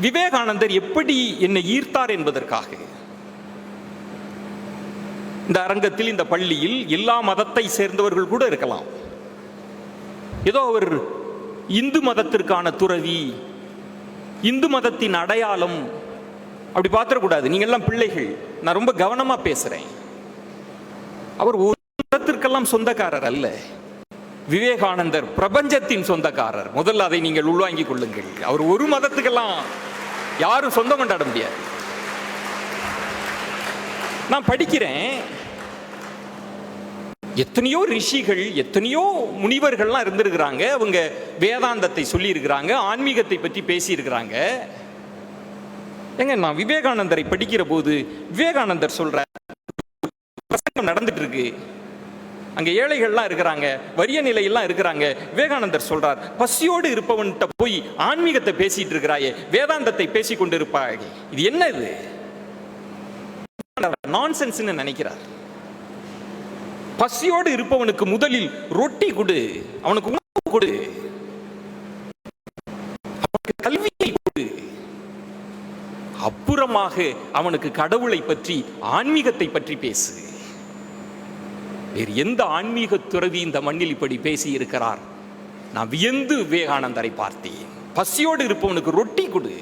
விவேகானந்தர் எப்படி என்னை ஈர்த்தார் என்பதற்காக இந்த அரங்கத்தில், இந்த பள்ளியில் எல்லா மதத்தை சேர்ந்தவர்கள் கூட இருக்கலாம். ஏதோ அவர் இந்து மதத்திற்கான துறவி, இந்து மதத்தின் அடையாளம் அப்படி பார்த்துடக்கூடாது. நீங்க எல்லாம் பிள்ளைகள், நான் ரொம்ப கவனமா பேசுறேன். அவர் ஒரு மதத்திற்கெல்லாம் சொந்தக்காரர் அல்ல. விவேகானந்தர் பிரபஞ்சத்தின் சொந்தக்காரர். முதல்ல அதை நீங்கள் உள்வாங்கிக் கொள்ளுங்கள். அவர் ஒரு மதத்துக்கெல்லாம் யாரும் சொந்தம் கொண்டாட முடியாது. நான் படிக்கிறேன், எத்தனையோ ரிஷிகள், எத்தனையோ முனிவர்கள்லாம் இருந்திருக்கிறாங்க. அவங்க வேதாந்தத்தை சொல்லி இருக்கிறாங்க, ஆன்மீகத்தை பற்றி பேசி இருக்கிறாங்க. ஏங்க, நான் விவேகானந்தரை படிக்கிற போது விவேகானந்தர் சொல்ற பிரசங்கம் நடந்துட்டு இருக்கு. அங்க ஏழைகள்லாம் இருக்கிறாங்க, வறிய நிலையெல்லாம் இருக்கிறாங்க. விவேகானந்தர் சொல்றார், பசியோடு இருப்பவன்கிட்ட போய் ஆன்மீகத்தை பேசிட்டு இருக்கிறாயே, வேதாந்தத்தை பேசி கொண்டு இருப்பாய், இது என்ன இது நான்சென்ஸ் நினைக்கிறார். பசியோடு இருப்பவனுக்கு முதலில் ரொட்டி கொடு, அவனுக்கு உணவு கொடு, அவனுக்கு கல்வியை கொடு, அப்புறமாக அவனுக்கு கடவுளை பற்றி, ஆன்மீகத்தை பற்றி பேசு. வேறு எந்த ஆன்மீக துறவி இந்த மண்ணில் இப்படி பேசி இருக்கிறார்? நான் வியந்து விவேகானந்தரை பார்த்தேன். பசியோடு இருப்பவனுக்கு ரொட்டி கொடு.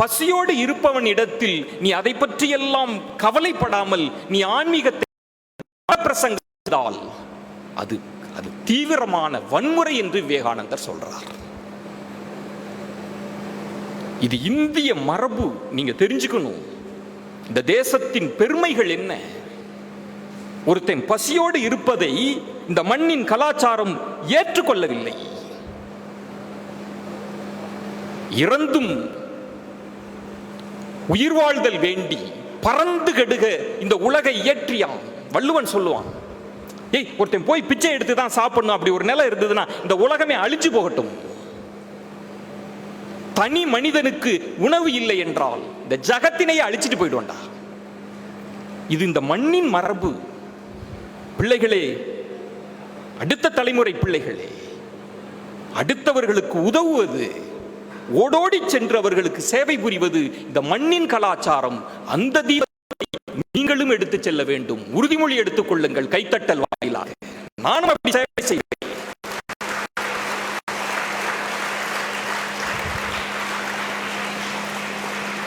பசியோடு இருப்பவன் இடத்தில் நீ அதை பற்றி எல்லாம் கவலைப்படாமல் நீ ஆன்மீகத்தை பிரசங்கித்தால் அது அது தீவிரமான வன்முறை என்று விவேகானந்தர் சொல்றார். இது இந்திய மரபு. நீங்க தெரிஞ்சுக்கணும், இந்த தேசத்தின் பெருமைகள் என்ன. ஒருத்தன் பசியோடு இருப்பதை இந்த மண்ணின் கலாச்சாரம் ஏற்றுக்கொள்ளவில்லை. இறந்தும் உயிர் வாழ்தல் வேண்டி பறந்து கெடுக இந்த உலகை இயற்றியான். வள்ளுவன் சொல்லுவான், ஏய், ஒருத்தன் போய் பிச்சை எடுத்து தான் சாப்பிடணும், அப்படி ஒரு நிலை இருந்ததுன்னா இந்த உலகமே அழிஞ்சு போகட்டும். தனி மனிதனுக்கு உணவு இல்லை என்றால் இந்த ஜகத்தினையே அழிச்சிட்டு போயிடுவான்டா. இது இந்த மண்ணின் மரபு. பிள்ளைகளே, அடுத்த தலைமுறை பிள்ளைகளே, அடுத்தவர்களுக்கு உதவுவது, ஓடோடி சென்று அவர்களுக்கு சேவை புரிவது இந்த மண்ணின் கலாச்சாரம். அந்த தீபத்தை நீங்களும் எடுத்து செல்ல வேண்டும். உறுதிமொழி எடுத்துக் கொள்ளுங்கள், கைத்தட்டல் வாயிலாக. நானும் அப்படி சேவை செய்வேன்.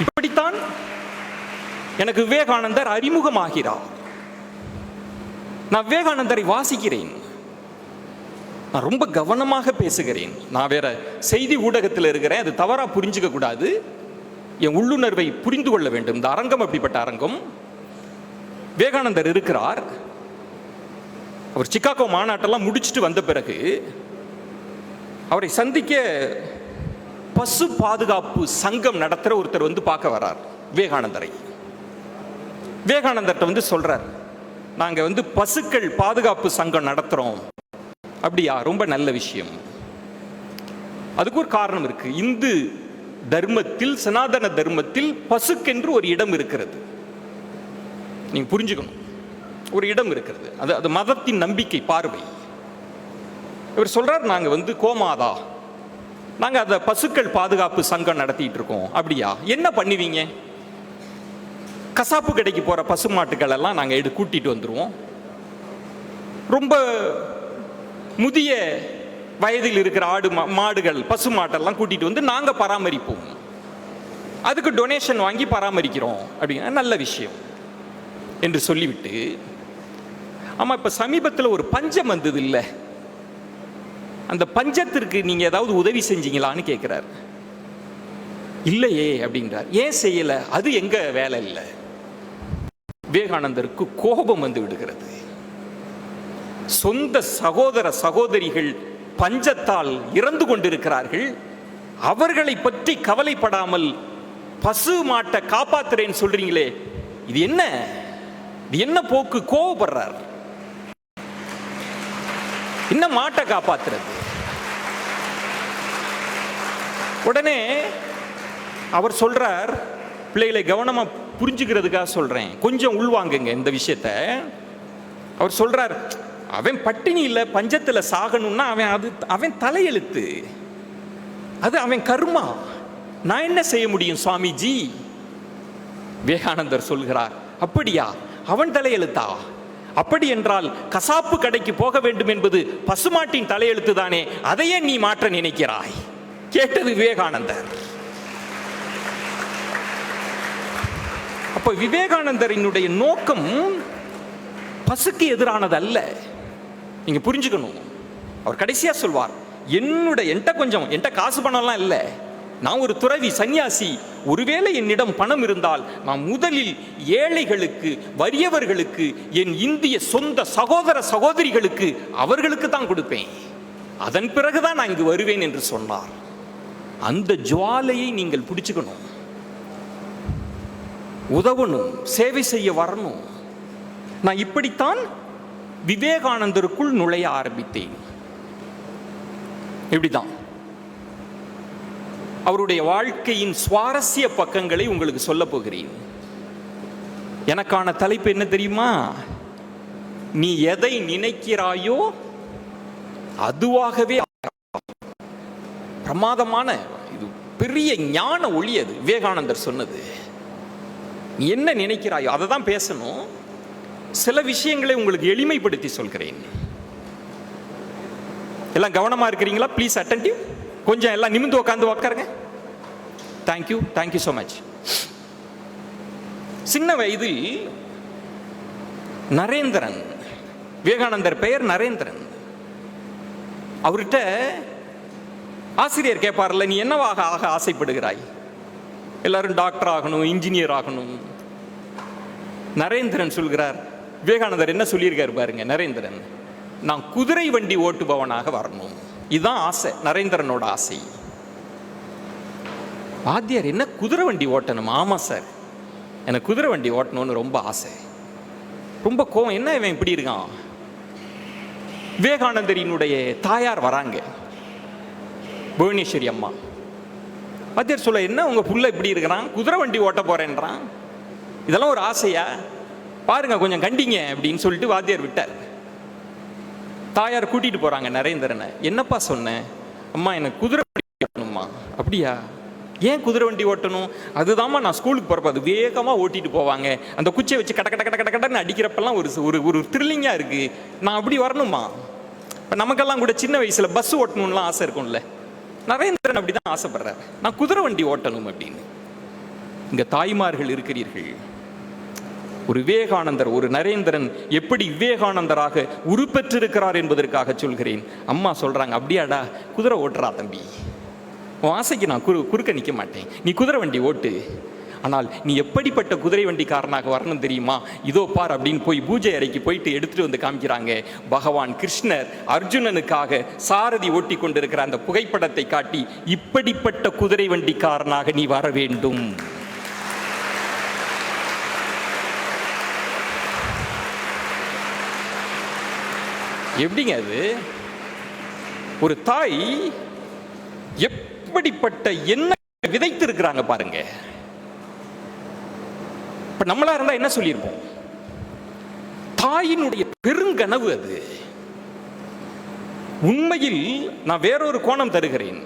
இப்படித்தான் எனக்கு விவேகானந்தர் அறிமுகமாகிறார். நான் விவேகானந்தரை வாசிக்கிறேன், நான் ரொம்ப கவனமாக பேசுகிறேன். நான் வேற செய்தி ஊடகத்தில் இருக்கிறேன், அது தவறா புரிஞ்சுக்க கூடாது. என் உள்ளுணர்வை புரிந்து கொள்ள வேண்டும். இந்த அரங்கம் அப்படிப்பட்ட அரங்கம். விவேகானந்தர் இருக்கிறார். அவர் சிக்காகோ மாநாட்டெல்லாம் முடிச்சுட்டு வந்த பிறகு அவரை சந்திக்க பசு பாதுகாப்பு சங்கம் நடத்துற ஒருத்தர் வந்து பார்க்க வர்றார் விவேகானந்தரை. விவேகானந்தர்கிட்ட வந்து சொல்றார், நாங்க பசுக்கள் பாதுகாப்பு சங்கம் நடத்துறோம். அப்படியா? ரொம்ப நல்ல விஷயம். அதுக்கு ஒரு காரணம் இருக்கு. இந்து தர்மத்தில், சனாதன தர்மத்தில் பசுக்கென்று ஒரு இடம் இருக்கிறது. நீங்க புரிஞ்சுக்கணும், ஒரு இடம் இருக்கிறது. அது மதத்தின் நம்பிக்கை, பார்வை. இவர் சொல்றார், நாங்க கோமாதா, நாங்க அந்த பசுக்கள் பாதுகாப்பு சங்கம் நடத்திட்டு இருக்கோம். அப்படியா? என்ன பண்ணுவீங்க? கசாப்பு கடைக்கு போற பசுமாட்டுகள் எல்லாம் நாங்க கூட்டிட்டு வந்துருவோம். ரொம்ப முதிய வயதில் இருக்கிற ஆடு மாடுகள், பசு மாட்டெல்லாம் கூட்டிட்டு வந்து நாங்க பராமரிப்போம். அதுக்கு டொனேஷன் வாங்கி பராமரிக்கிறோம். அப்படிங்கிற நல்ல விஷயம் என்று சொல்லிவிட்டு, ஆமா, இப்ப சமீபத்தில் ஒரு பஞ்சம் வந்தது இல்ல, அந்த பஞ்சத்திற்கு நீங்க ஏதாவது உதவி செஞ்சீங்களான்னு கேட்கிறார். இல்லையே அப்படின்றார். ஏன் செய்யல? அது எங்க வேலை இல்லை. விவேகானந்தருக்கு கோபம் வந்து விடுகிறது. சொந்த சகோதர சகோதரிகள் பஞ்சத்தால் இறந்து கொண்டிருக்கிறார்கள். அவர்களை பற்றி கவலைப்படாமல் பசு மாட்டை காப்பாத்துறேன்னு சொல்றீங்களே, இது என்ன? இது என்ன போக்கு? கோபப்படுறார். என்ன மாட்டை காப்பாத்துறது? உடனே அவர் சொல்றார், பிள்ளைகளை கவனமா புரிஞ்சுக்கிறதுக்காக சொல்றேன், கொஞ்சம் உள்வாங்குங்க இந்த விஷயத்த. அவர் சொல்றார், அவன் பட்டினி இல்லை, பஞ்சத்தில் சாகணும்னா அவன் தலையெழுத்து, அது அவன் கர்மா. நான் என்ன செய்ய முடியும் சுவாமிஜி? விவேகானந்தர் சொல்கிறார், அப்படியா, அவன் தலையெழுத்தா? அப்படி என்றால் கசாப்பு கடைக்கு போக வேண்டும் என்பது பசுமாட்டின் தலையெழுத்து தானே, அதையே நீ மாற்ற நினைக்கிறாய்? கேட்டது விவேகானந்தர். அப்ப விவேகானந்தரினுடைய நோக்கம் பசுக்கு எதிரானது அல்ல. நீங்க புரிஞ்சுக்கணும். அவர் கடைசியா சொல்வார், என்கிட்ட காசு பணம்லாம் இல்லை, நான் ஒரு துறவி சன்னியாசி. ஒருவேளை என்னிடம் பணம் இருந்தால் நான் முதலில் ஏழைகளுக்கு, வறியவர்களுக்கு, என் இந்திய சொந்த சகோதர சகோதரிகளுக்கு, அவர்களுக்கு தான் கொடுப்பேன். அதன் பிறகுதான் நான் இங்கு வருவேன் என்று சொன்னார். அந்த ஜுவாலையை நீங்கள் பிடிச்சுக்கணும். உதவணும், சேவை செய்ய வரணும். நான் இப்படித்தான் விவேகானந்தருக்குள் நுழைய ஆரம்பித்தேன். இப்படிதான் அவருடைய வாழ்க்கையின் சுவாரஸ்ய பக்கங்களை உங்களுக்கு சொல்ல போகிறேன். எனக்கான தலைப்பு என்ன தெரியுமா? நீ எதை நினைக்கிறாயோ அதுவாகவே. பிரமாதமான, இது பெரிய ஞான ஒளி. அது விவேகானந்தர் சொன்னது. நீ என்ன நினைக்கிறாயோ அதை தான் பேசணும். சில விஷயங்களை உங்களுக்கு எளிமைப்படுத்தி சொல்கிறேன். எல்லாம் கவனமா இருக்கிறீங்களா? Please attentive. கொஞ்சம் எல்லாம் நிமிந்து உட்காந்து உட்காருங்க. Thank you, thank you so much. சின்ன வயதில் நரேந்திரன், விவேகானந்தர் பெயர் நரேந்திரன். அவர்கிட்ட ஆசிரியர் கேட்பார்ல, நீ என்னவாக ஆக ஆசைப்படுகிறாய்? எல்லாரும் டாக்டர் ஆகணும், இன்ஜினியர் ஆகணும். நரேந்திரன் சொல்கிறார், விவேகானந்தர் என்ன சொல்லியிருக்காரு பாருங்க. நரேந்திரன், நான் குதிரை வண்டி ஓட்டுபவனாக வரணும். இதுதான் ஆசை, நரேந்திரனோட ஆசை. வாத்தியார், என்ன குதிரை வண்டி ஓட்டணும்? ஆமா சார், எனக்கு குதிரை வண்டி ஓட்டணும்னு ரொம்ப ஆசை. ரொம்ப கோவம், என்ன இவன் இப்படி இருக்கான்? விவேகானந்தரினுடைய தாயார் வராங்க, புவனேஸ்வரி அம்மா. வாத்தியார் சொல்ல, என்ன உங்க புள்ள இப்படி இருக்கிறான், குதிரை வண்டி ஓட்ட போறேன்றான், இதெல்லாம் ஒரு ஆசையா? பாருங்க, கொஞ்சம் கண்டிங்க அப்படின்னு சொல்லிட்டு வாத்தியார் விட்டார். தாயார் கூட்டிட்டு போறாங்க நரேந்திரனை. என்னப்பா சொன்னேன்? அம்மா, எனக்கு குதிரை வண்டி ஓட்டணும்மா. அப்படியா? ஏன் குதிரை வண்டி ஓட்டணும்? அதுதாம்மா நான் ஸ்கூலுக்கு போறப்ப அது வேகமா ஓட்டிட்டு போவாங்க, அந்த குச்சியை வச்சு கட்ட கட்ட கட்ட கட்ட கட்டன்னு அடிக்கிறப்பெல்லாம் ஒரு ஒரு த்ரில்லிங்கா இருக்கு, நான் அப்படி வரணுமா? இப்போ நமக்கெல்லாம் கூட சின்ன வயசுல பஸ் ஓட்டணும்லாம் ஆசை இருக்கும்ல. நரேந்திரன் அப்படிதான் ஆசைப்படுறாரு, நான் குதிரை வண்டி ஓட்டணும் அப்படின்னு. இங்க தாய்மார்கள் இருக்கிறீர்கள். ஒரு விவேகானந்தர், ஒரு நரேந்திரன் எப்படி விவேகானந்தராக உருப்பெற்றிருக்கிறார் என்பதற்காக சொல்கிறேன். அம்மா சொல்றாங்க, அப்படியாடா, குதிரை ஓட்டுறா தம்பி, உன் ஆசைக்கு நான் குறுக்க நிற்க மாட்டேன், நீ குதிரை வண்டி ஓட்டு. ஆனால் நீ எப்படிப்பட்ட குதிரை வண்டிக்காரனாக வரணும் தெரியுமா? இதோ பார் அப்படின்னு போய் பூஜை அறைக்கு போயிட்டு எடுத்துட்டு வந்து காமிக்கிறாங்க. பகவான் கிருஷ்ணர் அர்ஜுனனுக்காக சாரதி ஓட்டி கொண்டிருக்கிற அந்த புகைப்படத்தை காட்டி, இப்படிப்பட்ட குதிரை வண்டிக்காரனாக நீ வர வேண்டும். எப்படிங்க அது? ஒரு தாய் எப்படிப்பட்ட என்ன விதைத்து இருக்கிறாங்க பாருங்க. இப்ப நம்மளா இருந்தா என்ன சொல்லியிருப்போம்? தாயினுடைய பெருங்கனவு அது. உண்மையில் நான் வேறொரு கோணம் தருகிறேன்.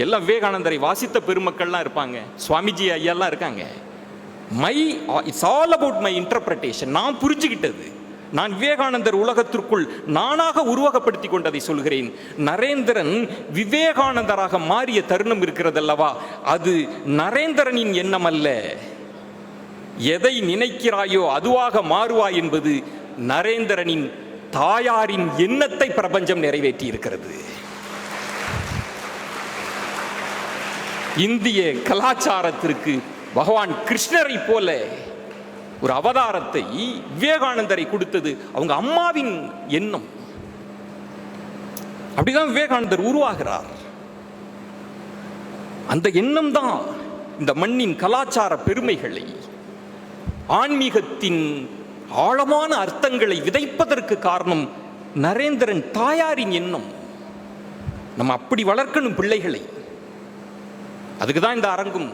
எல்லாம் விவேகானந்தரை வாசித்த பெருமக்கள்லாம் இருப்பாங்க, சுவாமிஜி ஐயாலாம் இருக்காங்க. It's all about my interpretation. நான் புரிஞ்சுக்கிட்டது, நான் விவேகானந்தர் உலகத்திற்குள் நானாக உருவகப்படுத்தி கொண்டதை சொல்கிறேன். நரேந்திரன் விவேகானந்தராக மாறிய தருணம் இருக்கிறது அல்லவா, அது நரேந்திரனின் எண்ணம் அல்ல. எதை நினைக்கிறாயோ அதுவாக மாறுவாய் என்பது நரேந்திரனின் தாயாரின் எண்ணத்தை பிரபஞ்சம் நிறைவேற்றி இருக்கிறது. இந்திய கலாச்சாரத்திற்கு பகவான் கிருஷ்ணரை போல ஒரு அவதாரத்தை விவேகானந்தரை கொடுத்தது அவங்க அம்மாவின் எண்ணம். அப்படிதான் விவேகானந்தர் உருவாகிறார். அந்த எண்ணம் தான் இந்த மண்ணின் கலாச்சார பெருமைகளை, ஆன்மீகத்தின் ஆழமான அர்த்தங்களை விதைப்பதற்கு காரணம் நரேந்திரன் தாயாரின் எண்ணம். நம்ம அப்படி வளர்க்கணும் பிள்ளைகளை. அதுக்குதான் இந்த அரங்கம்.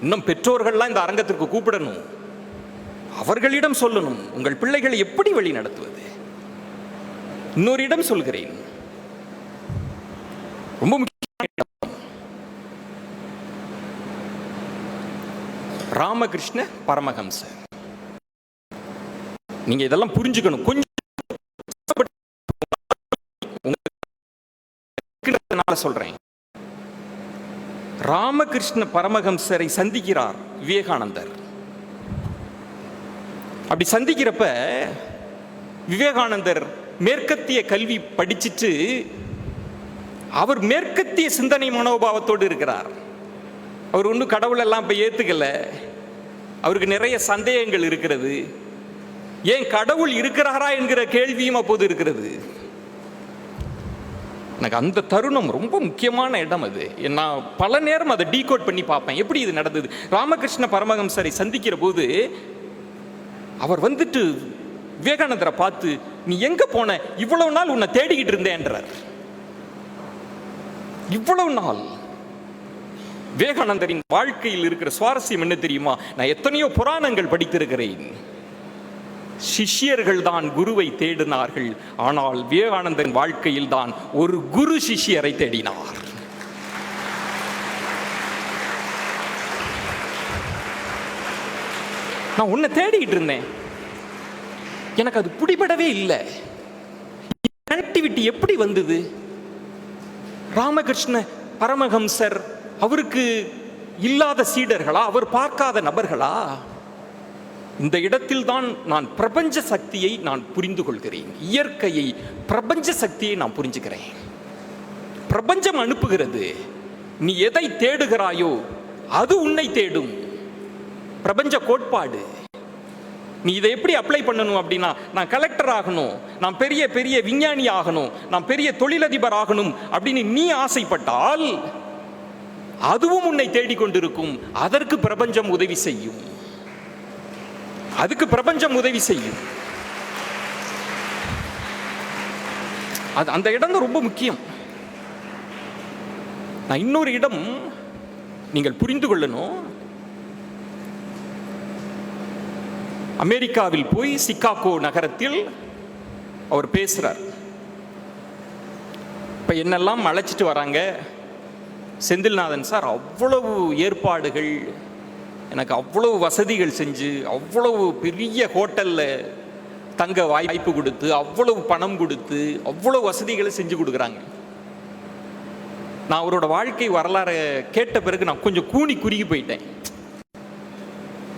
இன்னும் பெற்றோர்கள்லாம் இந்த அரங்கத்திற்கு கூப்பிடணும். அவர்களிடம் சொல்லணும், உங்கள் பிள்ளைகளை எப்படி வழி நடத்துவது. இன்னொரு இடம் சொல்கிறேன், ரொம்ப முக்கியமான இடம். ராமகிருஷ்ண பரமஹம்சர். நீங்க இதெல்லாம் புரிஞ்சுக்கணும். கொஞ்சம் சொல்றேன். ராமகிருஷ்ண பரமஹம்சரை சந்திக்கிறார் விவேகானந்தர். அப்படி சந்திக்கிறப்ப விவேகானந்தர் மேற்கத்திய கல்வி படிச்சுட்டு அவர் மேற்கத்திய சிந்தனை மனோபாவத்தோடு இருக்கிறார். அவர் ஒன்றும் கடவுள் எல்லாம் இப்ப ஏத்துக்கல. அவருக்கு நிறைய சந்தேகங்கள் இருக்கிறது. ஏன் கடவுள் இருக்கிறாரா என்கிற கேள்வியும் அப்போது இருக்கிறது. எனக்கு அந்த தருணம் ரொம்ப முக்கியமான இடம். அது நான் பல நேரம் அதை டீகோட் பண்ணி பார்ப்பேன், எப்படி இது நடந்தது. ராமகிருஷ்ண பரமஹம்சரை சந்திக்கிற போது அவர் வந்துட்டு விவேகானந்தரை பார்த்து, நீ எங்க போன, இவ்வளவு நாள் உன்னை தேடிக்கிட்டு இருந்தேன்றார். இவ்வளவு நாள். விவேகானந்தரின் வாழ்க்கையில் இருக்கிற சுவாரஸ்யம் என்ன தெரியுமா? நான் எத்தனையோ புராணங்கள் படித்திருக்கிறேன். சிஷ்யர்கள் தான் குருவை தேடினார்கள், ஆனால் விவேகானந்தரின் வாழ்க்கையில் தான் ஒரு குரு சிஷ்யரை தேடினார். நான் உன்னை தேடிக்கிட்டு இருந்தேன், எனக்கு அது பிடிபடவே இல்லை. கனெக்டிவிட்டி எப்படி வந்தது? ராமகிருஷ்ண பரமஹம்சர் அவருக்கு இல்லாத சீடர்களா, அவர் பார்க்காத நபர்களா? இந்த இடத்தில் தான் நான் பிரபஞ்ச சக்தியை நான் புரிந்து கொள்கிறேன். இயற்கையை, பிரபஞ்ச சக்தியை நான் புரிஞ்சுக்கிறேன். பிரபஞ்சம் அனுப்புகிறது. நீ எதை தேடுகிறாயோ அது உன்னை தேடும். பிரபஞ்ச கோட்பாடு. நீ இதை எப்படி அப்ளை பண்ணணும் அப்படின்னா, நான் கலெக்டர் ஆகணும், நான் பெரிய பெரிய விஞ்ஞானி ஆகணும், நான் பெரிய தொழிலதிபர் ஆகணும் அப்படின்னு நீ ஆசைப்பட்டால் அதுவும் உன்னை தேடிக்கொண்டிருக்கும். அதற்கு பிரபஞ்சம் உதவி செய்யும். அதுக்கு பிரபஞ்சம் உதவி செய்யும். அந்த இடம் ரொம்ப முக்கியம். நான் இன்னொரு இடம் நீங்கள் புரிந்து கொள்ளணும். அமெரிக்காவில் போய் சிகாகோ நகரத்தில் அவர் பேசுறார். இப்ப என்னெல்லாம் அழைச்சிட்டு வராங்க. செந்தில்நாதன் சார் அவ்வளவு ஏற்பாடுகள், எனக்கு அவ்வளவு வசதிகள் செஞ்சு, அவ்வளவு பெரிய ஹோட்டல்ல தங்க வாய்ப்பு கொடுத்து, அவ்வளவு பணம் கொடுத்து, அவ்வளவு வசதிகளை செஞ்சு கொடுக்குறாங்க. நான் அவரோட வாழ்க்கை வரலாறு கேட்ட பிறகு நான் கொஞ்சம் கூனி குறுகி போயிட்டேன்.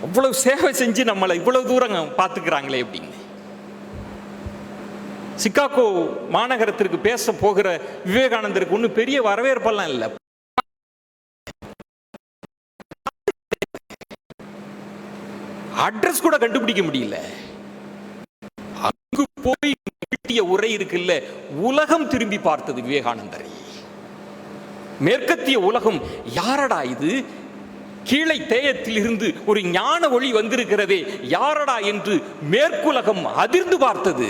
அவ்வளவு சேவை செஞ்சு நம்மளை இவ்வளவு தூரம் பார்த்துக்கிறாங்களே அப்படின்னு. சிகாகோ மாநகரத்திற்கு பேச போகிற விவேகானந்தருக்கு ஒன்றும் பெரிய வரவேற்பெல்லாம் இல்லை. அட்ரஸ் கூட கண்டுபிடிக்க முடியல. அங்கு போய் நிகழ்த்திய உரை இருக்குல்ல, உலகம் திரும்பி பார்த்தது விவேகானந்தரை. மேற்கத்திய உலகம், யாரடா இது, கீழே தேயத்தில் இருந்து ஒரு ஞான ஒளி வந்திருக்கிறதே, யாரடா என்று மேற்குலகம் அதிர்ந்து பார்த்தது.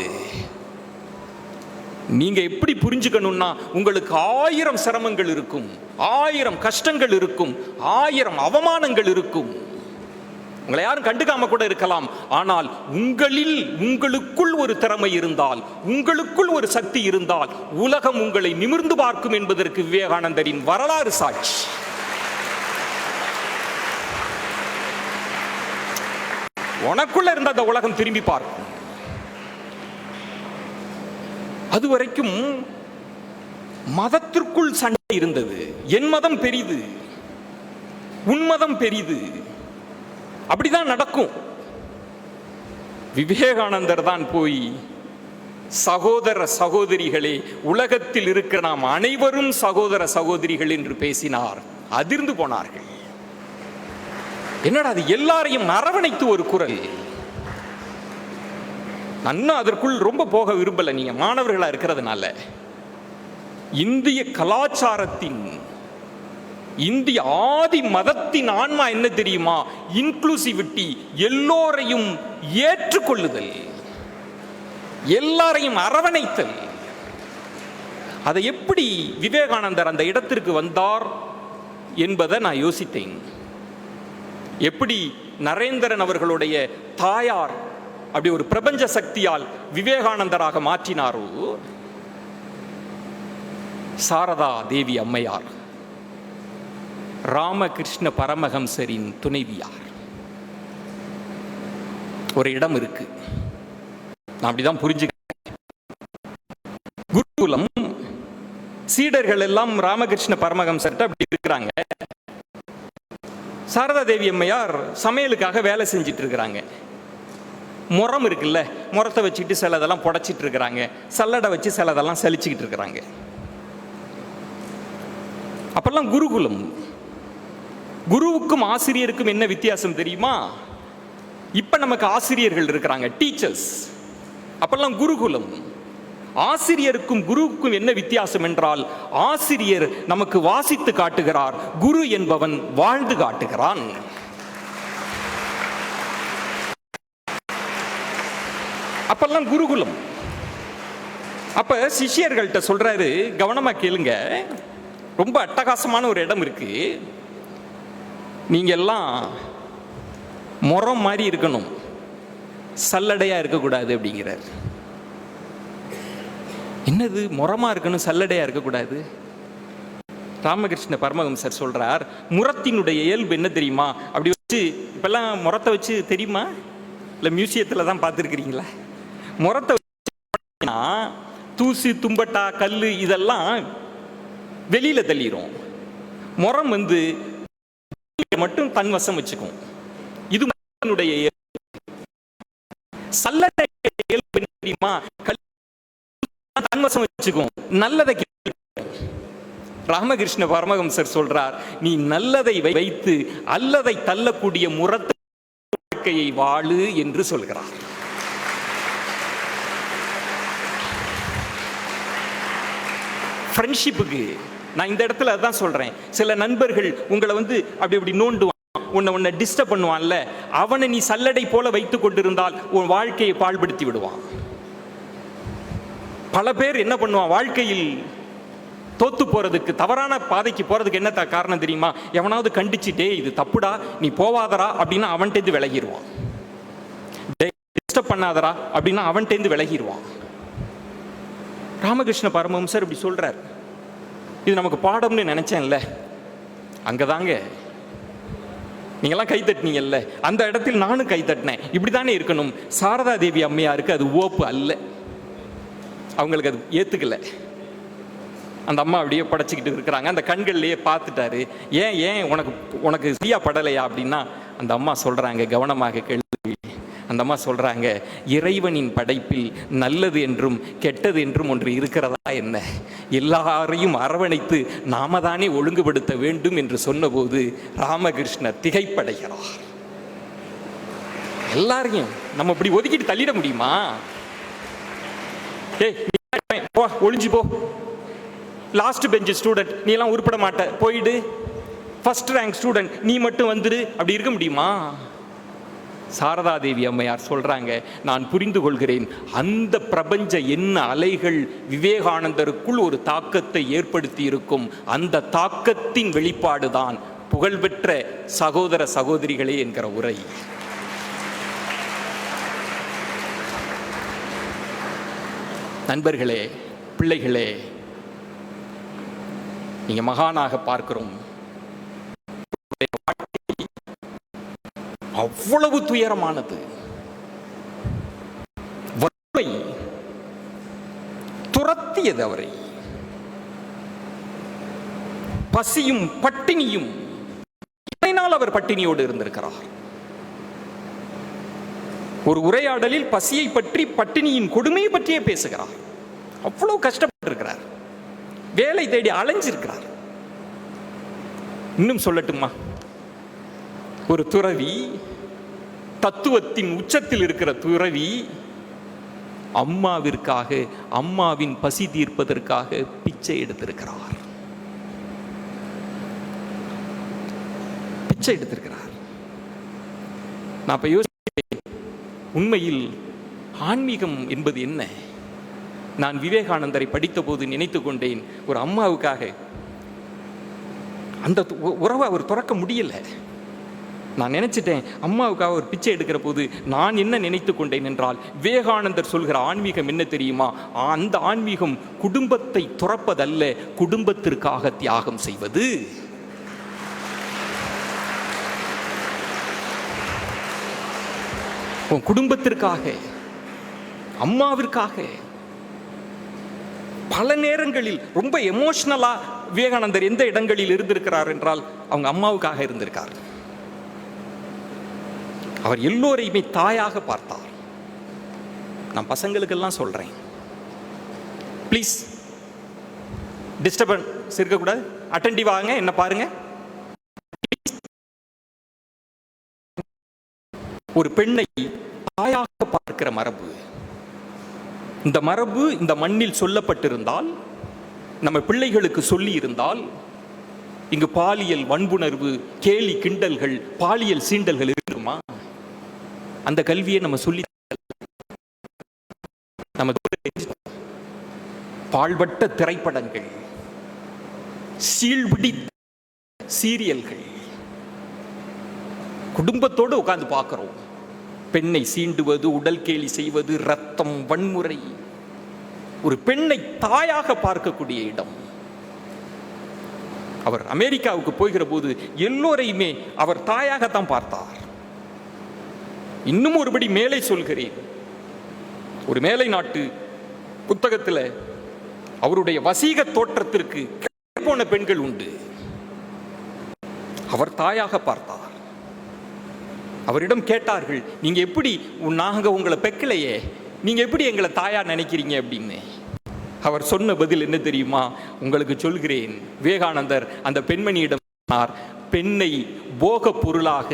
நீங்க எப்படி புரிஞ்சுக்கணும்னா, உங்களுக்கு 1000 சிரமங்கள் இருக்கும், 1000 கஷ்டங்கள் இருக்கும், 1000 அவமானங்கள் இருக்கும். உங்களை யாரும் கண்டுக்காம கூட இருக்கலாம். ஆனால் உங்களுக்குள் ஒரு திறமை இருந்தால், உங்களுக்குள் ஒரு சக்தி இருந்தால், உலகம் உங்களை நிமிர்ந்து பார்க்கும் என்பதற்கு விவேகானந்தரின் வரலாறு சாட்சி. உனக்குள்ள இருந்த அந்த உலகம் திரும்பி பார்க்கும். அதுவரைக்கும் மதத்திற்குள் சண்டை இருந்தது. என் மதம் பெரிது, உன் மதம் பெரிது, அப்படிதான் நடக்கும். விவேகானந்தர் தான் போய், சகோதர சகோதரிகளே, உலகத்தில் இருக்கிற நாம் அனைவரும் சகோதர சகோதரிகள் என்று பேசினார். அதிர்ந்து போனார்கள். என்னடா அது, எல்லாரையும் அரவணைத்து ஒரு குரல். நான் அதற்குள் ரொம்ப போக விரும்பல, நீங்க மாணவர்களா இருக்கிறதுனால. இந்திய கலாச்சாரத்தின், இந்திய ஆதி மதத்தின் ஆன்மா என்ன தெரியுமா? இன்க்ளூசிவிட்டி, எல்லோரையும் ஏற்றுக்கொள்ளுதல், எல்லாரையும் அரவணைத்தல். அதை எப்படி விவேகானந்தர் அந்த இடத்திற்கு வந்தார் என்பதை நான் யோசித்தேன். எப்படி நரேந்திரன் அவர்களுடைய தாயார் அப்படி ஒரு பிரபஞ்ச சக்தியால் விவேகானந்தராக மாற்றினாரோ, சாரதா தேவி அம்மையார் ராமகிருஷ்ண பரமஹம்சரின் துணைவியார். ஒரு இடம் இருக்கு. நான் அப்படிதான் புரிஞ்சுக்கிறேன். குருகுலம் சீடர்கள் எல்லாம் ராமகிருஷ்ண பரமஹம்சர்ட்ட அப்படி இருக்கிறாங்க. சாரதா தேவி அம்மையார் சமையலுக்காக வேலை செஞ்சிட்டு இருக்கிறாங்க. முறம் இருக்குல்ல, முறத்தை வச்சுக்கிட்டு சிலதெல்லாம் புடைச்சிட்டு இருக்கிறாங்க, சல்லடை வச்சு சிலதெல்லாம் சலிச்சுக்கிட்டு இருக்கிறாங்க. அப்பெல்லாம் குருகுலம். குருவுக்கும் ஆசிரியருக்கும் என்ன வித்தியாசம் தெரியுமா? இப்ப நமக்கு ஆசிரியர்கள் இருக்கிறாங்க, டீச்சர்ஸ். அப்பெல்லாம் குருகுலம். ஆசிரியருக்கும் குருவுக்கும் என்ன வித்தியாசம் என்றால், ஆசிரியர் நமக்கு வாசித்து காட்டுகிறார், குரு என்பவன் வாழ்ந்து காட்டுகிறான். அப்பெல்லாம் குருகுலம். அப்ப சிஷ்யர்கள்ட்ட சொல்றாரு, கவனமா கேளுங்க, ரொம்ப அட்டகாசமான ஒரு இடம் இருக்கு, நீங்க எல்லாம் முறம் மாதிரி இருக்கணும், சல்லடையா இருக்கக்கூடாது அப்படிங்கிறார். என்னது முறமா இருக்கணும், சல்லடையா இருக்கக்கூடாது? ராமகிருஷ்ண பரமஹம்சர் சொல்றார், முறத்தினுடைய இயல்பு என்ன தெரியுமா? அப்படி வச்சு இப்பெல்லாம் முறத்தை வச்சு தெரியுமா, இல்லை மியூசியத்தில் தான் பார்த்துருக்கிறீங்களா? முறத்தை வச்சு தூசு தும்பட்டா கல் இதெல்லாம் வெளியில தள்ளிரும். முறம் மட்டும் தன்வசம் வச்சுக்கும். இது சல்லடை தெரியுமா? தன்வசம் வச்சுக்கும், நல்லதை. ராமகிருஷ்ண பரமஹம்சர் சொல்றார், நீ நல்லதை வைத்து அல்லதை தள்ளக்கூடிய முறத்தையை வாழு என்று சொல்கிறார். ஃப்ரெண்ட்ஷிப்புக்கு நான் இந்த இடத்துல அதான் சொல்றேன். சில நண்பர்கள் உங்களை அப்படி நோண்டுவான், உன்னை டிஸ்டர்ப் பண்ணுவான்ல, அவனை நீ சல்லடை போல வைத்துக் கொண்டிருந்தால் உன் வாழ்க்கையை பாழ்படுத்தி விடுவான். பல பேர் என்ன பண்ணுவான், வாழ்க்கையில் தோத்து போறதுக்கு, தவறான பாதைக்கு போறதுக்கு என்ன காரணம் தெரியுமா? எவனாவது கண்டிச்சுட்டே இது தப்புடா நீ போவாதரா அப்படின்னா அவன்கிட்ட விலகிடுவான். டிஸ்டர்ப் பண்ணாதரா அப்படின்னா அவன்கிட்ட விலகிடுவான். ராமகிருஷ்ண பரமஹம்சர் இப்படி சொல்றார். இது நமக்கு பாடம்னு நினைச்சேன்ல, அங்கதாங்க நீங்கெல்லாம் கை தட்டினீங்கல்ல, அந்த இடத்தில் நானும் கை தட்டினேன். இப்படித்தானே இருக்கணும். சாரதா தேவி அம்மையாருக்கு அது ஓப்பு அல்ல, அவங்களுக்கு அது ஏத்துக்கல. அந்த அம்மா அப்படியே படைச்சிக்கிட்டு இருக்கிறாங்க. அந்த கண்கள்லயே பார்த்துட்டாரு. ஏன் உனக்கு சரியா படலையா அப்படின்னா அந்த அம்மா சொல்றாங்க, கவனமாக கேள்வி. அந்த அம்மா சொல்றாங்க, இறைவனின் படைப்பில் நல்லது என்றும் கெட்டது என்றும் ஒன்று இருக்கிறதா என்ன? எல்லாரையும் அரவணைத்து நாம தானே ஒழுங்குபடுத்த வேண்டும் என்று சொன்னபோது ராமகிருஷ்ணர் திகைப்படைகிறார். எல்லாரையும் நம்ம இப்படி ஒதுக்கிட்டு தள்ளிட முடியுமா? போ, ஒளிஞ்சு போ, லாஸ்ட் பெஞ்ச் ஸ்டூடெண்ட், நீ எல்லாம் உருப்பட மாட்ட, போயிடு, ஃபர்ஸ்ட் ரேங்க் ஸ்டூடெண்ட் நீ மட்டும் வந்துடு, அப்படி இருக்க முடியுமா? சாரதா தேவி அம்மையார் சொல்றாங்க, நான் புரிந்து கொள்கிறேன், அந்த பிரபஞ்ச என்ன அலைகள் விவேகானந்தருக்குள் ஒரு தாக்கத்தை ஏற்படுத்தி இருக்கும், அந்த தாக்கத்தின் வெளிப்பாடுதான் புகழ்பெற்ற சகோதர சகோதரிகளே என்கிற உரை. நண்பர்களே, பிள்ளைகளே, நீங்க மகானாக பார்க்கிறோம். அவ்வளவு துயரமானது. வறுமை துரத்தியது அவரை. பசியும் பட்டினியும். இத்தனை நாள் அவர் பட்டினியோடு இருந்திருக்கிறார். ஒரு உரையாடலில் பசியை பற்றி, பட்டினியின் கொடுமையை பற்றியே பேசுகிறார். அவ்வளவு கஷ்டப்பட்டிருக்கிறார். வேலை தேடி அலைஞ்சிருக்கிறார். இன்னும் சொல்லட்டுமா, ஒரு துறவி, தத்துவத்தின் உச்சத்தில் இருக்கிற துறவி, அம்மாவிற்காக, அம்மாவின் பசி தீர்ப்பதற்காக பிச்சை எடுத்திருக்கிறார். பிச்சை எடுத்திருக்கிறார். நான் இப்ப யோசிக்கிறேன், உண்மையில் ஆன்மீகம் என்பது என்ன? நான் விவேகானந்தரை படித்த போது நினைத்து கொண்டேன், ஒரு அம்மாவுக்காக அந்த உறவை அவர் துறக்க முடியல. நான் நினைச்சிட்டேன், அம்மாவுக்காக ஒரு பிச்சை எடுக்கிற போது நான் என்ன நினைத்து கொண்டேன் என்றால், விவேகானந்தர் சொல்கிற ஆன்மீகம் என்ன தெரியுமா? அந்த ஆன்மீகம் குடும்பத்தை துறப்பதல்ல, குடும்பத்திற்காக தியாகம் செய்வது. உன் குடும்பத்திற்காக, அம்மாவிற்காக. பல நேரங்களில் ரொம்ப எமோஷனலா விவேகானந்தர் எந்த இடங்களில் இருந்திருக்கிறார் என்றால் அவங்க அம்மாவுக்காக இருந்திருக்கார். அவர் எல்லோரையுமே தாயாக பார்த்தார். நான் பசங்களுக்கெல்லாம் சொல்றேன், ப்ளீஸ் டிஸ்டர்பன்ஸ் இருக்கக்கூடாது, அட்டென்டிவ் ஆகுங்க, என்ன பாருங்க. ஒரு பெண்ணை தாயாக பார்க்கிற மரபு, இந்த மரபு இந்த மண்ணில் சொல்லப்பட்டிருந்தால், நம்ம பிள்ளைகளுக்கு சொல்லி இருந்தால், இங்கு பாலியல் வன்புணர்வு, கேலி கிண்டல்கள், பாலியல் சீண்டல்கள் இருக்குமா? அந்த கல்வியை நம்ம சொல்லி நம்ம பாழ்பட்ட திரைப்படங்கள், சீழ்பிடி சீரியல்கள், குடும்பத்தோடு உட்கார்ந்து பார்க்கிறோம். பெண்ணை சீண்டுவது, உடல் கேலி செய்வது, ரத்தம், வன்முறை. ஒரு பெண்ணை தாயாக பார்க்கக்கூடிய இடம். அவர் அமெரிக்காவுக்கு போகிற போது எல்லோரையுமே அவர் தாயாகத்தான் பார்த்தார். இன்னும் ஒருபடி மேலே சொல்கிறேன், ஒரு மேலை நாட்டு புத்தகத்தில் அவருடைய வசீக தோற்றத்திற்கு போன பெண்கள் உண்டு. அவர் தாயாக பார்த்தார். அவரிடம் கேட்டார்கள், நீங்க எப்படி, நாங்க உங்களை பெக்கலையே, நீங்க எப்படி எங்களை தாயா நினைக்கிறீங்க அப்படின்னு. அவர் சொன்ன பதில் என்ன தெரியுமா? உங்களுக்கு சொல்கிறேன். விவேகானந்தர் அந்த பெண்மணியிடம் சொன்னார், பெண்ணை போக பொருளாக,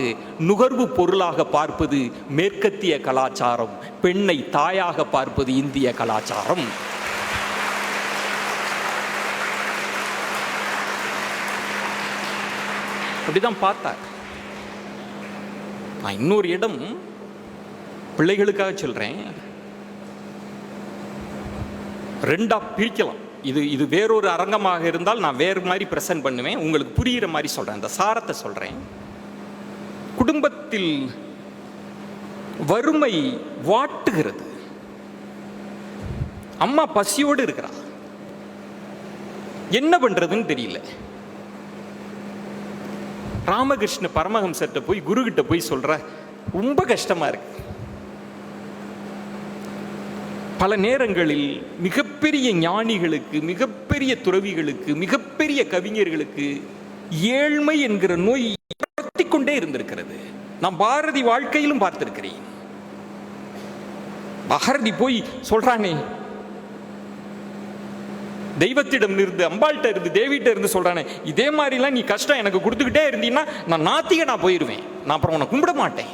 நுகர்வு பொருளாக பார்ப்பது மேற்கத்திய கலாச்சாரம், பெண்ணை தாயாக பார்ப்பது இந்திய கலாச்சாரம். அப்படிதான் பார்த்தார். நான் இன்னொரு இடம் பிள்ளைகளுக்காக சொல்றேன், ரெண்டா பிரிக்கலாம். இது வேறொரு அரங்கமாக இருந்தால் நான் வேறு மாதிரி பிரசன்ட் பண்ணுவேன், உங்களுக்கு புரிகிற மாதிரி சொல்றேன், இந்த சாரத்தை சொல்றேன். குடும்பத்தில் வறுமை வாட்டுகிறது. அம்மா பசியோடு இருக்கிறா, என்ன பண்றதுன்னு தெரியல. ராமகிருஷ்ண பரமஹம்சர்கிட்ட போய், குரு கிட்ட போய் சொல்ற, ரொம்ப கஷ்டமா இருக்கு. பல நேரங்களில் மிகப்பெரிய ஞானிகளுக்கு, மிகப்பெரிய துறவிகளுக்கு, மிகப்பெரிய கவிஞர்களுக்கு ஏழ்மை என்கிற நோய் கொண்டே இருந்திருக்கிறது. நான் பாரதி வாழ்க்கையிலும் பார்த்திருக்கிறேன். பாரதி போய் சொல்றானே, தெய்வத்திடம் இருந்து, அம்பாள்கிட்ட இருந்து, தேவிட்ட இருந்து சொல்றானே, இதே மாதிரிலாம் நீ கஷ்டம் எனக்கு கொடுத்துக்கிட்டே இருந்தீங்கன்னா நான் நாத்திகனா போயிருவேன், நான் அப்புறம் உன்னை கும்பிட மாட்டேன்.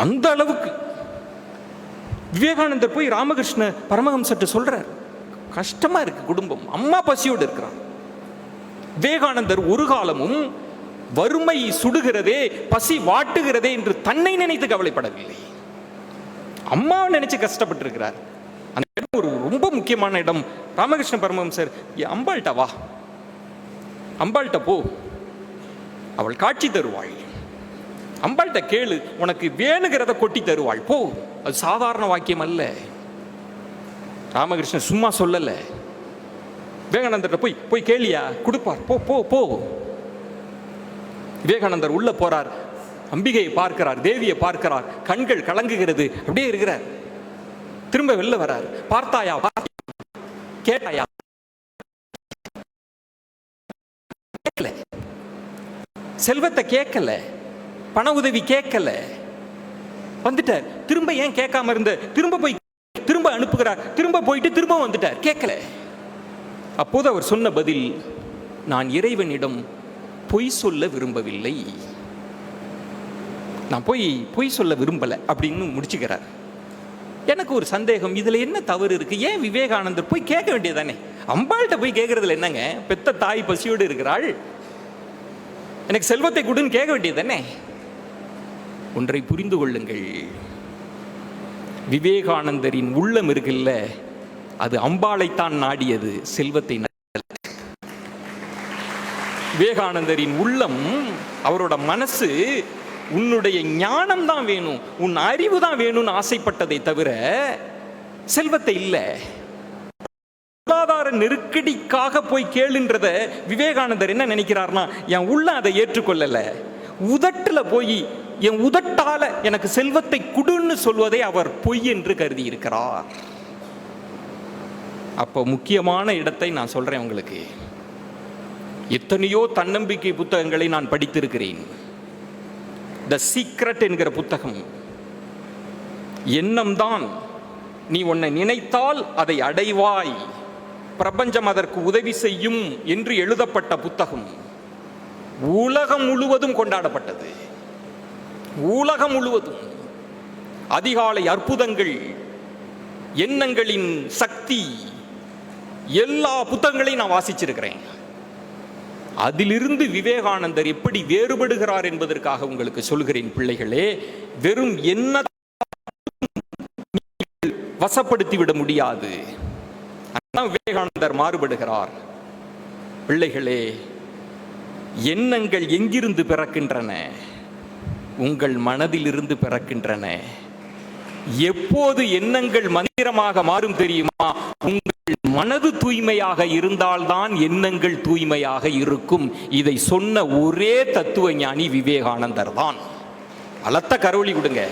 அந்த அளவுக்கு விவேகானந்தர் போய் ராமகிருஷ்ண பரமஹம்சர்ட்ட சொல்றார், கஷ்டமா இருக்கு குடும்பம், அம்மா பசியோடு இருக்கிறார். விவேகானந்தர் ஒரு காலமும் வறுமை சுடுகிறதே, பசி வாட்டுகிறதே என்று தன்னை நினைத்து கவலைப்படவில்லை, அம்மாவை நினைச்சு கஷ்டப்பட்டு இருக்கிறார். அந்த இடம் ஒரு ரொம்ப முக்கியமான இடம். ராமகிருஷ்ண பரமஹம்சர், அம்பாள்கிட்ட வா, அம்பாள்கிட்ட போ, அவள் காட்சி தருவாள், அம்பாள்கிட்ட கேளு, உனக்கு வேணுகிறத கொட்டி தருவாள், போ. அது சாதாரண வாக்கியம் அல்ல. ராமகிருஷ்ணன் சும்மா சொல்லல, விவேகானந்தர் போய் போய் கேளியா, கொடுப்பார், போ போ போ. விவேகானந்தர் உள்ள போறார், அம்பிகையை பார்க்கிறார், தேவியை பார்க்கிறார், கண்கள் கலங்குகிறது, அப்படியே இருக்கிறார். திரும்ப வெளில வரார், பார்த்தாயா, கேட்டாயா, கேட்கல, செல்வத்தை கேட்கல, பண உதவி கேட்கல, வந்துட்டார். திரும்ப ஏன் கேட்காம இருந்த, திரும்ப போய் திரும்ப அனுப்புகிறார், திரும்ப போயிட்டு திரும்ப வந்துட்டார், கேட்கல. அப்போது அவர் சொன்ன பதில், நான் இறைவனிடம் பொய் சொல்ல விரும்பவில்லை, நான் பொய் சொல்ல விரும்பல அப்படின்னு முடிச்சுக்கிறார். எனக்கு ஒரு சந்தேகம், இதுல என்ன தவறு இருக்கு? ஏன் விவேகானந்தர் போய் கேட்க வேண்டியதானே? அம்பாள்கிட்ட போய் கேட்கறதுல என்னங்க? பெத்த தாய் பசியோடு இருக்கிறாள், எனக்கு செல்வத்தை கொடுன்னு கேட்க வேண்டியதானே? ஒன்றை புரிந்து கொள்ளுங்கள், விவேகானந்தரின் உள்ளம் இருக்குல்ல, அது அம்பாளைத்தான் நாடியது, செல்வத்தை. விவேகானந்தரின் உள்ளம், அவரோட மனசு, உன்னுடைய ஞானம் தான் வேணும், உன் அறிவு தான் வேணும்னு ஆசைப்பட்டதை தவிர செல்வத்தை இல்ல. பொருளாதார நெருக்கடிக்காக போய் கேளுன்றத விவேகானந்தர் என்ன நினைக்கிறார்னா, என் உள்ள அதை ஏற்றுக்கொள்ளல, உதட்டுல போய் என் உதட்டால எனக்கு செல்வத்தை குடுன்னு சொல்வதை அவர் பொய் என்று கருதி இருக்கிறார். அப்போ முக்கியமான இடத்தை நான் சொல்றேன் உங்களுக்கு. எத்தனையோ தன்னம்பிக்கை புத்தகங்களை நான் படித்திருக்கிறேன். த சீக்ரெட் என்கிற புத்தகம், எண்ணம் தான் நீ உன்னை நினைத்தால் அதை அடைவாய், பிரபஞ்சம் அதற்கு உதவி செய்யும் என்று எழுதப்பட்ட புத்தகம் உலகம் முழுவதும் கொண்டாடப்பட்டது. உலகம் முழுவதும் அதிகாலை அற்புதங்கள், எண்ணங்களின் சக்தி, எல்லா புத்தகங்களையும் நான் வாசிச்சிருக்கிறேன். அதிலிருந்து விவேகானந்தர் எப்படி வேறுபடுகிறார் என்பதற்காக உங்களுக்கு சொல்கிறேன் பிள்ளைகளே. வெறும் என்ன வசப்படுத்தி விட முடியாது. விவேகானந்தர் மாறுபடுகிறார். பிள்ளைகளே, எண்ணங்கள் எங்கிருந்து பிறக்கின்றன? உங்கள் மனதிலிருந்து பிறக்கின்றன. எப்போது எண்ணங்கள் மந்திரமாக மாறும் தெரியுமா? உங்கள் மனது தூய்மையாக இருந்தால்தான் எண்ணங்கள் தூய்மையாக இருக்கும். இதை சொன்ன ஒரே தத்துவ ஞானி விவேகானந்தர் தான். பலத்த கரவொலி கொடுங்க.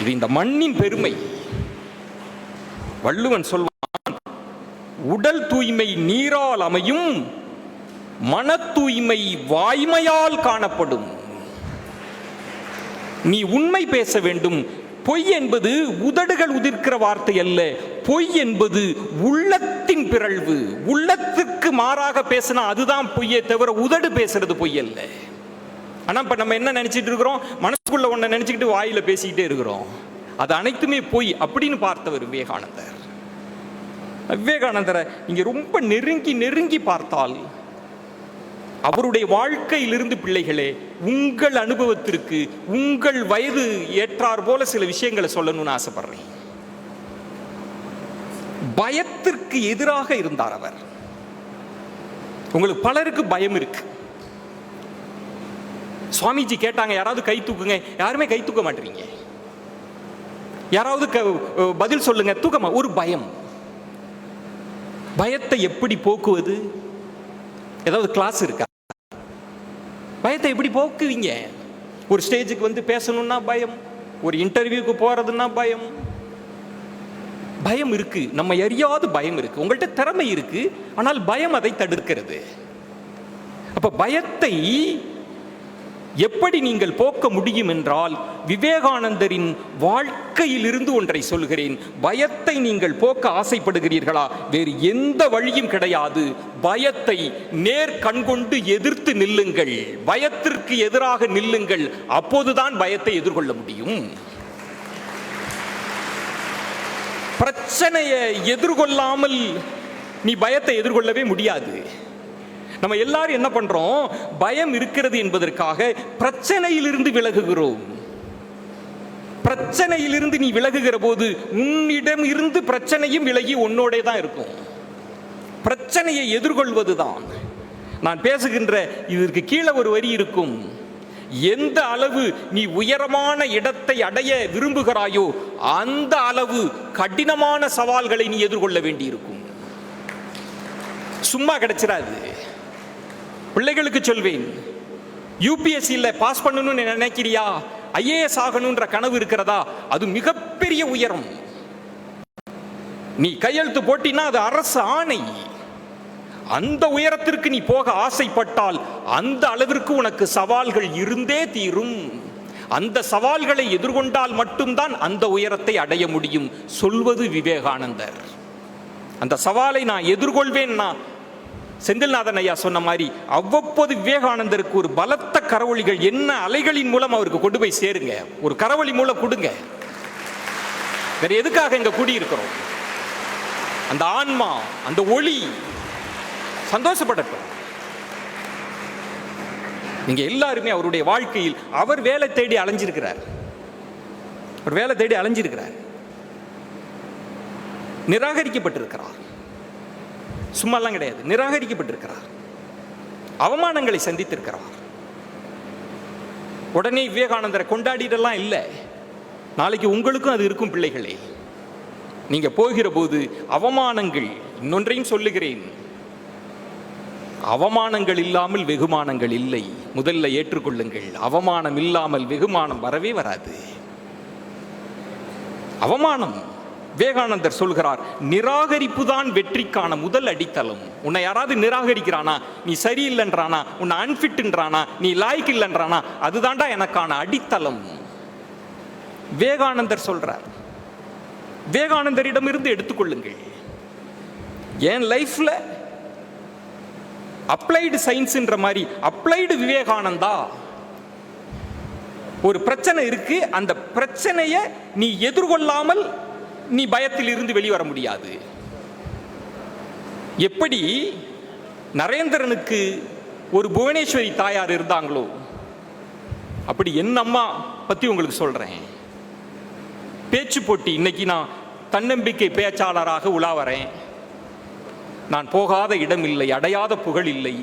இது இந்த மண்ணின் பெருமை. வள்ளுவன் சொல்வான், உடல் தூய்மை நீரால் அமையும், மன தூய்மை வாய்மையால் காணப்படும். நீ உண்மை பேச வேண்டும். பொய் என்பது உதடுகள் உதிர்க்கிற வார்த்தை அல்ல. பொய் என்பது உள்ளத்தின் பிறழ்வு. உள்ளத்துக்கு மாறாக பேசினா அதுதான் பொய்யே தவிர உதடு பேசுறது பொய் அல்ல. ஆனா இப்ப நம்ம என்ன நினைச்சிட்டு இருக்கிறோம்? மனசுக்குள்ள ஒன்ன நினைச்சுக்கிட்டு வாயில பேசிக்கிட்டே இருக்கிறோம். அது அனைத்துமே பொய் அப்படின்னு பார்த்தவர் விவேகானந்தர். விவேகானந்தரை இங்க ரொம்ப நெருங்கி நெருங்கி பார்த்தால் அவருடைய வாழ்க்கையிலிருந்து பிள்ளைகளே, உங்கள் அனுபவத்திற்கு உங்கள் வயது ஏற்றார் போல சில விஷயங்களை சொல்லணும்னு ஆசைப்படுறேன். பயத்திற்கு எதிராக இருந்தார் அவர். உங்களுக்கு பலருக்கு பயம் இருக்கு. சுவாமிஜி கேட்டாங்க, யாராவது கை தூக்குங்க. யாருமே கை தூக்க மாட்டீங்க. யாராவது பதில் சொல்லுங்க. தூக்கமா? ஒரு பயம். பயத்தை எப்படி போக்குவது? ஏதாவது கிளாஸ் இருக்கா? பயத்தை எப்படி போக்குவீங்க? ஒரு ஸ்டேஜுக்கு வந்து பேசணும்னா பயம், ஒரு இன்டர்வியூக்கு போறதுன்னா பயம். பயம் இருக்கு, நம்ம அறியாத பயம் இருக்கு. உங்கள்கிட்ட திறமை இருக்கு, ஆனால் பயம் அதை தடுக்கிறது. அப்ப பயத்தை எப்படி நீங்கள் போக்க முடியும் என்றால், விவேகானந்தரின் வாழ்க்கையிலிருந்து ஒன்றை சொல்கிறேன். பயத்தை நீங்கள் போக்க ஆசைப்படுகிறீர்களா? வேறு எந்த வழியும் கிடையாது. பயத்தை நேர் கண்கொண்டு எதிர்த்து நில்லுங்கள். பயத்திற்கு எதிராக நில்லுங்கள். அப்போதுதான் பயத்தை எதிர்கொள்ள முடியும். பிரச்சனையை எதிர்கொள்ளாமல் நீ பயத்தை எதிர்கொள்ளவே முடியாது. நம்ம எல்லாரும் என்ன பண்றோம்? பயம் இருக்கிறது என்பதற்காக பிரச்சனையிலிருந்து விலகுகிறோம். பிரச்சனையிலிருந்து நீ விலகுகிற போது உன்னிடம் இருந்து பிரச்சனையும் விலகி உன்னோடே தான் இருக்கும். பிரச்சனையை எதிர்கொள்வதுதான் நான் பேசுகின்ற. இதற்கு கீழே ஒரு வரி இருக்கும். எந்த அளவு நீ உயரமான இடத்தை அடைய விரும்புகிறாயோ அந்த அளவு கடினமான சவால்களை நீ எதிர்கொள்ள வேண்டியிருக்கும். சும்மா கிடைச்சிடாது. பிள்ளைகளுக்கு சொல்வேன், யூபிஎஸ்சியில் பாஸ் பண்ணணும்னு நினைக்கிறியா? ஐஏஎஸ் ஆகணும்ன்ற கனவு இருக்கிறதா? அது மிகப்பெரிய உயரம். நீ கையெழுத்து போட்டினா அது அரசு ஆணை. அந்த உயரத்திற்கு நீ போக ஆசைப்பட்டால் அந்த அளவிற்கு உனக்கு சவால்கள் இருந்தே தீரும். அந்த சவால்களை எதிர்கொண்டால் மட்டும்தான் அந்த உயரத்தை அடைய முடியும். சொல்வது விவேகானந்தர். அந்த சவாலை நான் எதிர்கொள்வேன்னா, செந்தில்நாதன் ஐயா சொன்ன மாதிரி அவ்வப்போது விவேகானந்தருக்கு ஒரு பலத்த கரவொலிகள், என்ன அலைகளின் மூலம் அவருக்கு கொண்டு போய் சேருங்க. ஒரு கரவொலி மூலம் கொடுங்க. வேற எதுக்காக இங்க கூடியிருக்கிறோம்? அந்த ஆன்மா, அந்த ஒளி சந்தோஷப்படட்டும். நீங்க எல்லாருமே அவருடைய வாழ்க்கையில் அவர் வேலை தேடி அலைஞ்சிருக்கிறார். அவர் வேலை தேடி அலைஞ்சிருக்கிறார். நிராகரிக்கப்பட்டிருக்கிறார். சும்மாலாம் கிடையாது, நிராகரிக்கப்பட்டிருக்கிறார். அவமானங்களை சந்தித்திருக்கிறார். உடனே விவேகானந்தரை கொண்டாடிடலாம் இல்லை. நாளைக்கு உங்களுக்கும் அது இருக்கும் பிள்ளைகளே. நீங்க போகிற போது அவமானங்கள், இன்னொன்றையும் சொல்லுகிறேன், அவமானங்கள் இல்லாமல் வெகுமானங்கள் இல்லை. முதல்ல ஏற்றுக்கொள்ளுங்கள். அவமானம் இல்லாமல் வெகுமானம் வரவே வராது. அவமானம், விவேகானந்தர் சொல்கிறார், நிராகரிப்பு தான் வெற்றிக்கான முதல் அடித்தளம். உன்னை யாராவது நிராகரிக்கிறானா, நீ சரியில்லைன்றானா, உன்னை அன்ஃபிட்ன்றானா, நீ லாய்க்கு இல்லைன்றானா, அதுதான்டா எனக்கான அடித்தளம். விவேகானந்தர் சொல்றார். விவேகானந்தரிடமிருந்து எடுத்துக்கொள்ளுங்கள். என் லைஃப்ல அப்ளைடு சயின்ஸ்ன்ற மாதிரி அப்ளைடு விவேகானந்தா. ஒரு பிரச்சனை இருக்கு, அந்த பிரச்சனையை நீ எதிர்கொள்ளாமல் நீ பயத்தில் இருந்து வெளிவர முடியாது. எப்படி நரேந்திரனுக்கு ஒரு புவனேஸ்வரி தாயார் இருந்தாங்களோ, அப்படி என் அம்மா பத்தி உங்களுக்கு சொல்றேன். பேச்சு போட்டி, இன்னைக்கு நான் தன்னம்பிக்கை பேச்சாளராக உலா வரேன். நான் போகாத இடம் இல்லை, அடையாத புகழ் இல்லை,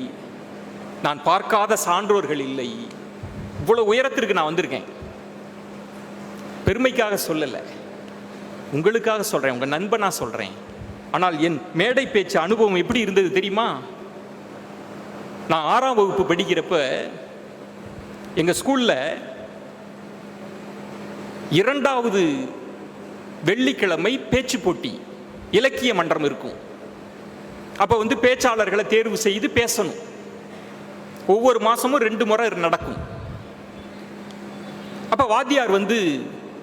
நான் பார்க்காத சான்றோர்கள் இல்லை. இவ்வளவு உயரத்திற்கு நான் வந்திருக்கேன். பெருமைக்காக சொல்லலை, உங்களுக்காக சொல்றேன், உங்க நண்பனா சொல்றேன். ஆனால் என் மேடை பேச்சு அனுபவம் எப்படி இருந்தது தெரியுமா? நான் 6ஆம் வகுப்பு படிக்கிறப்ப எங்க ஸ்கூல்ல 2வது வெள்ளிக்கிழமை பேச்சு போட்டி, இலக்கிய மன்றம் இருக்கும். அப்ப பேச்சாளர்களை தேர்வு செய்து பேசணும். ஒவ்வொரு மாசமும் 2 முறை நடக்கும். அப்ப வாத்தியார்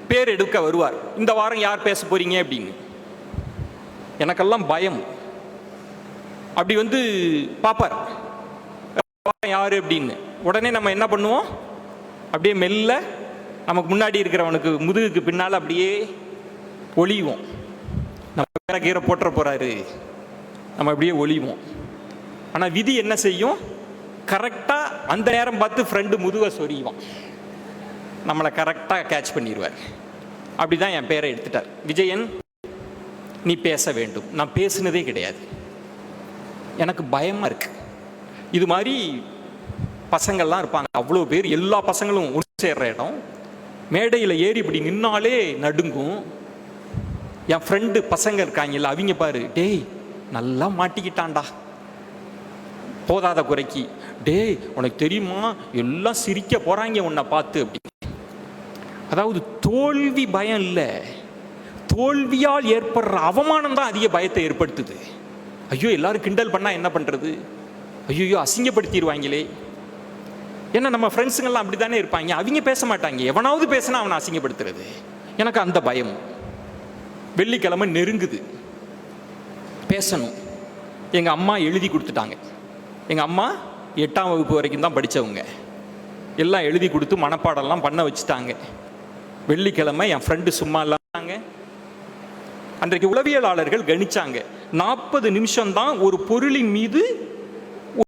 பேர் எடுக்க வருவார். இந்த வாரம் யார் பேச போறீங்க அப்படின்னு. எனக்கெல்லாம் பயம். அப்படி பாப்பார் யாரு அப்படின்னு. உடனே நம்ம என்ன பண்ணுவோம், அப்படியே மெல்ல நமக்கு முன்னாடி இருக்கிறவனுக்கு முதுகுக்கு பின்னால் அப்படியே ஒளிவோம். நம்ம கீரை போட்டுற போறாரு, நம்ம அப்படியே ஒளிவோம். ஆனா விதி என்ன செய்யும், கரெக்டா அந்த நேரம் பார்த்து ஃப்ரெண்டு முதுக சொறிவான், நம்மளை கரெக்டா கேட்ச் பண்ணிடுவார். அப்படிதான் என் பேரை எடுத்துட்டார். விஜயன், நீ பேச வேண்டும். நான் பேசினதே கிடையாது, எனக்கு பயமா இருக்கு. இது மாதிரி பசங்கள்லாம் இருப்பாங்க, அவ்வளோ பேர், எல்லா பசங்களும் ஒன்று சேர்ற இடம். மேடையில் ஏறி இப்படி நின்னாலே நடுங்கும். என் ஃப்ரெண்டு பசங்க இருக்காங்கல்ல, அவங்க பாரு, டேய் நல்லா மாட்டிக்கிட்டான்டா. போதாத குறைக்கு, டேய் உனக்கு தெரியுமா எல்லாம் சிரிக்க போறாங்க உன்னை பார்த்து அப்படி. அதாவது தோல்வி பயம் இல்லை, தோல்வியால் ஏற்படுற அவமானம் தான் அதிக பயத்தை ஏற்படுத்துது. ஐயோ எல்லாரும் கிண்டல் பண்ணா என்ன பண்றது, ஐயோ அசிங்கப்படுத்திடுவாங்களே. ஏன்னா நம்ம ஃப்ரெண்ட்ஸுங்கெல்லாம் அப்படி தானே இருப்பாங்க, அவங்க பேச மாட்டாங்க, எவனாவது பேசினா அவனை அசிங்கப்படுத்துறது. எனக்கு அந்த பயம். வெள்ளிக்கிழமை நெருங்குது, பேசணும். எங்கள் அம்மா எழுதி கொடுத்துட்டாங்க. எங்கள் அம்மா 8ஆம் வகுப்பு வரைக்கும் தான் படித்தவங்க. எல்லாம் எழுதி கொடுத்து மனப்பாடெல்லாம் பண்ண வச்சுட்டாங்க. வெள்ளிக்கிழமை என் ஃப்ரெண்டு சும்மா இல்லாங்க. அன்றைக்கு உளவியலாளர்கள் கணிச்சாங்க, 40 நிமிஷம் தான் ஒரு பொருளின் மீது